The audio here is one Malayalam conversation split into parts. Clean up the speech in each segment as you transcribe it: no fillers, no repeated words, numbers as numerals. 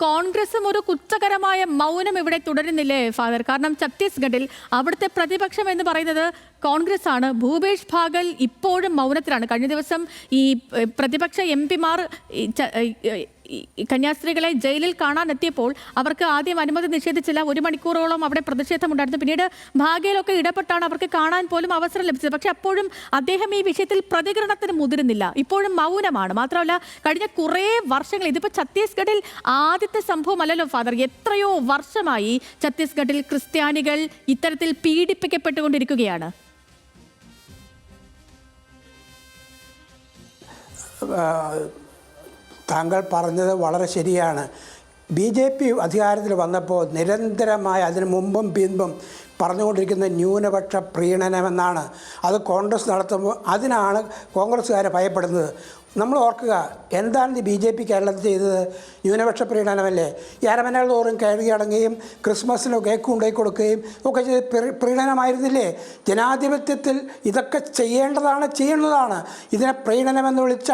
കോൺഗ്രസും ഒരു കുറ്റകരമായ മൗനം ഇവിടെ തുടരുന്നില്ലേ ഫാദർ? കാരണം ഛത്തീസ്ഗഡിൽ അവിടുത്തെ പ്രതിപക്ഷം എന്ന് പറയുന്നത് കോൺഗ്രസ് ആണ്. ഭൂപേഷ് ഭാഗൽ ഇപ്പോഴും മൗനത്തിലാണ്. കഴിഞ്ഞ ദിവസം ഈ പ്രതിപക്ഷ എംപിമാർ കന്യാസ്ത്രീകളെ ജയിലിൽ കാണാൻ എത്തിയപ്പോൾ അവർക്ക് ആദ്യം അനുമതി നിഷേധിച്ചില്ല. 1 മണിക്കൂറോളം അവിടെ പ്രതിഷേധമുണ്ടായിരുന്നു. പിന്നീട് ഭാഗ്യയിലൊക്കെ ഇടപെട്ടാണ് അവർക്ക് കാണാൻ പോലും അവസരം ലഭിച്ചത്. പക്ഷെ അപ്പോഴും അദ്ദേഹം ഈ വിഷയത്തിൽ പ്രതികരണത്തിന് മുതിരുന്നില്ല. ഇപ്പോഴും മൗനമാണ്. മാത്രമല്ല കഴിഞ്ഞ കുറേ വർഷങ്ങൾ, ഇതിപ്പോൾ ഛത്തീസ്ഗഡിൽ ആദ്യത്തെ സംഭവമല്ലല്ലോ ഫാദർ. എത്രയോ വർഷമായി ഛത്തീസ്ഗഡിൽ ക്രിസ്ത്യാനികൾ ഇത്തരത്തിൽ പീഡിപ്പിക്കപ്പെട്ടുകൊണ്ടിരിക്കുകയാണ്. താങ്കൾ പറഞ്ഞത് വളരെ ശരിയാണ്. BJP അധികാരത്തിൽ വന്നപ്പോൾ നിരന്തരമായി അതിന് മുമ്പും പിൻപും പറഞ്ഞുകൊണ്ടിരിക്കുന്ന ന്യൂനപക്ഷ പ്രീണനമെന്നാണ്. അത് കോൺഗ്രസ് നടത്തുമ്പോൾ അതിനാണ് കോൺഗ്രസ്സുകാരെ ഭയപ്പെടുന്നത്. നമ്മൾ ഓർക്കുക, എന്താണ് BJP കേരളത്തിൽ ചെയ്തത്? ന്യൂനപക്ഷ പ്രീണനമല്ലേ? അരമനകൾ തോറും കയറുകയാണെങ്കിൽ ക്രിസ്മസിന് കേക്ക് കൊണ്ടുപോയി കൊടുക്കുകയും ഒക്കെ ചെയ്ത് പ്രീണനമായിരുന്നില്ലേ? ജനാധിപത്യത്തിൽ ഇതൊക്കെ ചെയ്യുന്നതാണ്. ഇതിനെ പ്രീണനമെന്ന് വിളിച്ച്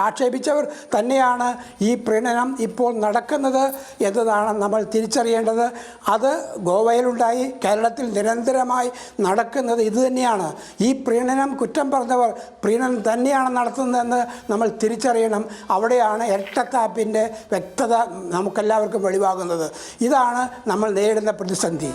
ആക്ഷേപിച്ചവർ തന്നെയാണ് ഈ പ്രീണനം ഇപ്പോൾ നടക്കുന്നത് എന്നതാണ് നമ്മൾ തിരിച്ചറിയേണ്ടത്. അത് ഗോവയിലുണ്ടായി, കേരളത്തിൽ നിരന്തരമായി നടക്കുന്നത് ഇതുതന്നെയാണ്. ഈ പ്രീണനം കുറ്റം പറഞ്ഞവർ പ്രീണനം തന്നെയാണ് നടത്തുന്നതെന്ന് നമ്മൾ തിരിച്ചറിയണം. അവിടെയാണ് ഇരട്ടത്താപ്പിൻ്റെ വ്യക്തത നമുക്കെല്ലാവർക്കും വെളിവാകുന്നത്. ഇതാണ് നമ്മൾ നേരിടുന്ന പ്രതിസന്ധി.